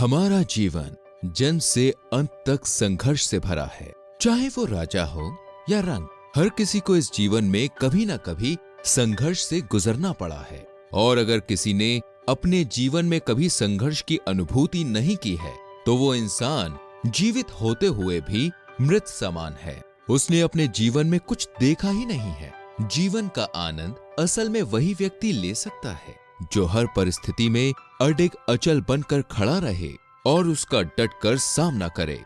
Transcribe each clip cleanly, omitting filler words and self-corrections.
हमारा जीवन जन्म से अंत तक संघर्ष से भरा है। चाहे वो राजा हो या रंग, हर किसी को इस जीवन में कभी ना कभी संघर्ष से गुजरना पड़ा है। और अगर किसी ने अपने जीवन में कभी संघर्ष की अनुभूति नहीं की है तो वो इंसान जीवित होते हुए भी मृत समान है। उसने अपने जीवन में कुछ देखा ही नहीं है। जीवन का आनंद असल में वही व्यक्ति ले सकता है जो हर परिस्थिति में अडिग अचल बनकर खड़ा रहे और उसका डटकर सामना करे।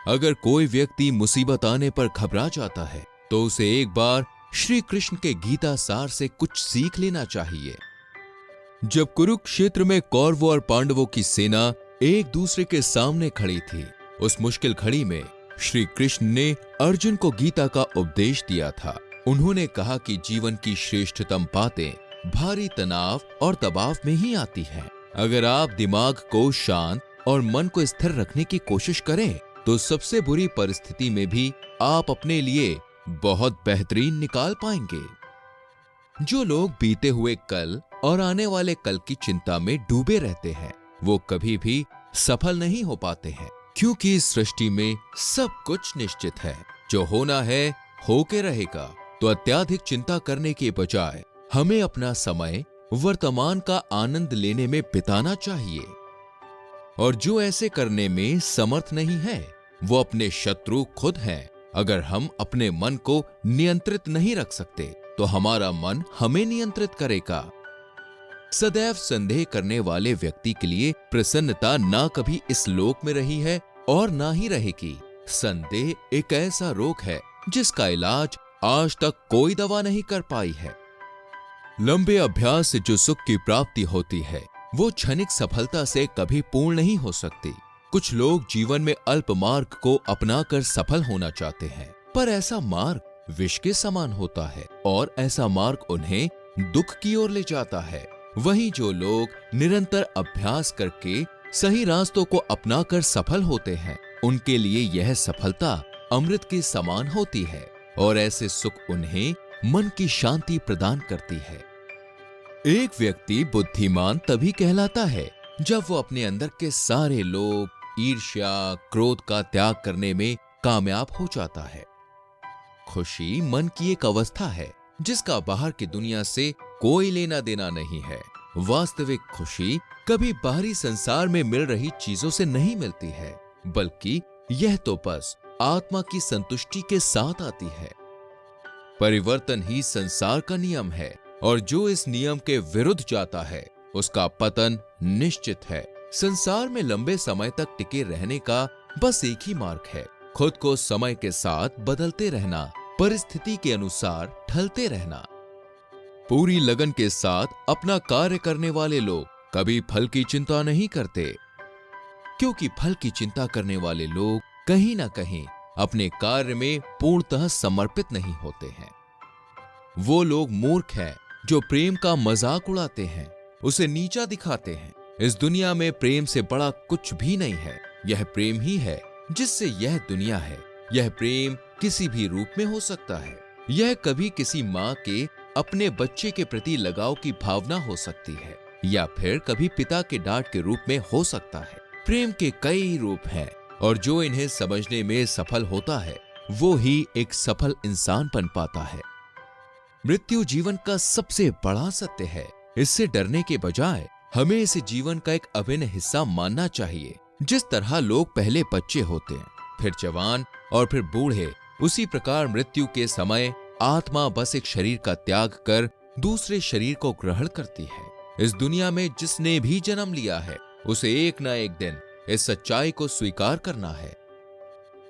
अगर कोई व्यक्ति मुसीबत आने पर घबरा जाता है तो उसे एक बार श्री कृष्ण के गीता सार से कुछ सीख लेना चाहिए। जब कुरुक्षेत्र में कौरवों और पांडवों की सेना एक दूसरे के सामने खड़ी थी, उस मुश्किल घड़ी में श्री कृष्ण ने अर्जुन को गीता का उपदेश दिया था। उन्होंने कहा कि जीवन की श्रेष्ठतम बातें भारी तनाव और दबाव में ही आती हैं। अगर आप दिमाग को शांत और मन को स्थिर रखने की कोशिश करें तो सबसे बुरी परिस्थिति में भी आप अपने लिए बहुत बेहतरीन निकाल पाएंगे। जो लोग बीते हुए कल और आने वाले कल की चिंता में डूबे रहते हैं वो कभी भी सफल नहीं हो पाते हैं, क्योंकि इस सृष्टि में सब कुछ निश्चित है। जो होना है होके रहेगा। तो अत्यधिक चिंता करने के बजाय हमें अपना समय वर्तमान का आनंद लेने में बिताना चाहिए। और जो ऐसे करने में समर्थ नहीं है वो अपने शत्रु खुद हैं। अगर हम अपने मन को नियंत्रित नहीं रख सकते तो हमारा मन हमें नियंत्रित करेगा। सदैव संदेह करने वाले व्यक्ति के लिए प्रसन्नता ना कभी इस लोक में रही है और ना ही रहेगी। संदेह एक ऐसा रोग है जिसका इलाज आज तक कोई दवा नहीं कर पाई है। लंबे अभ्यास से जो सुख की प्राप्ति होती है वो क्षणिक सफलता से कभी पूर्ण नहीं हो सकती। कुछ लोग जीवन में अल्प मार्ग को अपनाकर सफल होना चाहते हैं, पर ऐसा मार्ग विष के समान होता है और ऐसा मार्ग उन्हें दुख की ओर ले जाता है। वहीं जो लोग निरंतर अभ्यास करके सही रास्तों को अपनाकर सफल होते हैं उनके लिए यह सफलता अमृत के समान होती है और ऐसे सुख उन्हें मन की शांति प्रदान करती है। एक व्यक्ति बुद्धिमान तभी कहलाता है जब वो अपने अंदर के सारे लोभ, ईर्ष्या, क्रोध का त्याग करने में कामयाब हो जाता है। खुशी मन की एक अवस्था है जिसका बाहर की दुनिया से कोई लेना देना नहीं है। वास्तविक खुशी कभी बाहरी संसार में मिल रही चीजों से नहीं मिलती है, बल्कि यह तो बस आत्मा की संतुष्टि के साथ आती है। परिवर्तन ही संसार का नियम है और जो इस नियम के विरुद्ध जाता है उसका पतन निश्चित है। संसार में लंबे समय तक टिके रहने का बस एक ही मार्ग है, खुद को समय के साथ बदलते रहना, परिस्थिति के अनुसार ढलते रहना। पूरी लगन के साथ अपना कार्य करने वाले लोग कभी फल की चिंता नहीं करते, क्योंकि फल की चिंता करने वाले लोग कहीं ना कहीं अपने कार्य में पूर्णतः समर्पित नहीं होते हैं। वो लोग मूर्ख हैं जो प्रेम का मजाक उड़ाते हैं, उसे नीचा दिखाते हैं। इस दुनिया में प्रेम से बड़ा कुछ भी नहीं है। यह प्रेम ही है जिससे यह दुनिया है। यह प्रेम किसी भी रूप में हो सकता है। यह कभी किसी माँ के अपने बच्चे के प्रति लगाव की भावना हो सकती है या फिर कभी पिता के डांट के रूप में हो सकता है। प्रेम के कई रूप हैं और जो इन्हें समझने में सफल होता है वो ही एक सफल इंसान बन पाता है। मृत्यु जीवन का सबसे बड़ा सत्य है। इससे डरने के बजाय हमें इसे जीवन का एक अभिन्न हिस्सा मानना चाहिए। जिस तरह लोग पहले बच्चे होते हैं, फिर जवान और फिर बूढ़े, उसी प्रकार मृत्यु के समय आत्मा बस एक शरीर का त्याग कर दूसरे शरीर को ग्रहण करती है। इस दुनिया में जिसने भी जन्म लिया है उसे एक ना एक दिन इस सच्चाई को स्वीकार करना है।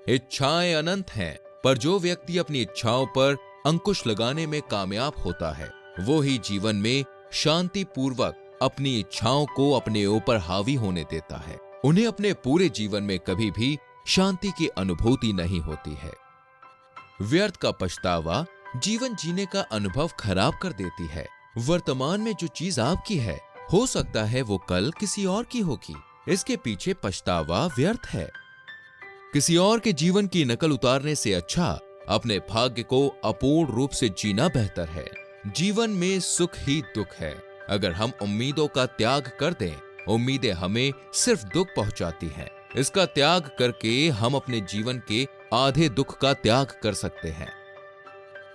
इच्छाएं अनंत हैं, पर जो व्यक्ति अपनी इच्छाओं पर अंकुश लगाने में कामयाब होता है वो ही जीवन में शांति पूर्वक अपनी इच्छाओं को अपने ऊपर हावी होने देता है। उन्हें अपने पूरे जीवन में कभी भी शांति की अनुभूति नहीं होती है। व्यर्थ का पछतावा जीवन जीने का अनुभव खराब कर देती है। वर्तमान में जो चीज आपकी है हो सकता है वो कल किसी और की होगी। इसके पीछे पछतावा व्यर्थ है। किसी और के जीवन की नकल उतारने से अच्छा अपने भाग्य को अपूर्ण रूप से जीना बेहतर है। जीवन में सुख ही दुख है। अगर हम उम्मीदों का त्याग कर दें उम्मीदें हमें सिर्फ दुख पहुंचाती हैं। इसका त्याग करके हम अपने जीवन के आधे दुख का त्याग कर सकते हैं।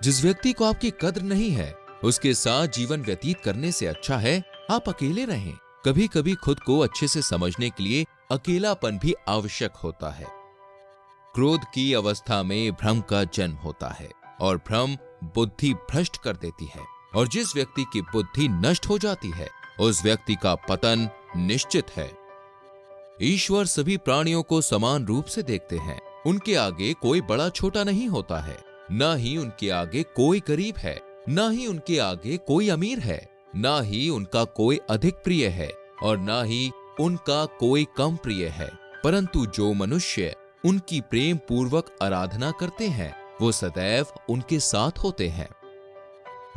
जिस व्यक्ति को आपकी कद्र नहीं है, उसके साथ जीवन व्यतीत करने से अच्छा है आप अकेले रहें। कभी कभी खुद को अच्छे से समझने के लिए अकेलापन भी आवश्यक होता है। क्रोध की अवस्था में भ्रम का जन्म होता है और भ्रम बुद्धि भ्रष्ट कर देती है, और जिस व्यक्ति की बुद्धि नष्ट हो जाती है उस व्यक्ति का पतन निश्चित है। ईश्वर सभी प्राणियों को समान रूप से देखते हैं। उनके आगे कोई बड़ा छोटा नहीं होता है, ना ही उनके आगे कोई गरीब है, ना ही उनके आगे कोई अमीर है, ना ही उनका कोई अधिक प्रिय है और ना ही उनका कोई कम प्रिय है। परंतु जो मनुष्य उनकी प्रेम पूर्वक आराधना करते हैं वो सदैव उनके साथ होते हैं।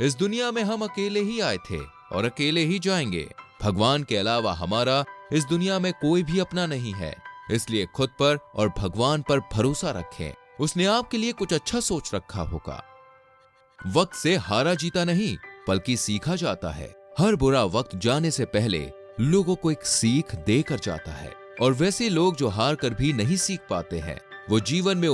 इस दुनिया में हम अकेले ही आए थे और अकेले ही जाएंगे। भगवान के अलावा हमारा इस दुनिया में कोई भी अपना नहीं है, इसलिए खुद पर और भगवान पर भरोसा रखें। उसने आपके लिए कुछ अच्छा सोच रखा होगा। वक्त से हारा जीता नहीं बल्कि सीखा जाता है। हर बुरा वक्त जाने से पहले लोगों को एक सीख देकर जाता है, और वैसे लोग जो हार कर भी नहीं सीख पाते हैं वो जीवन में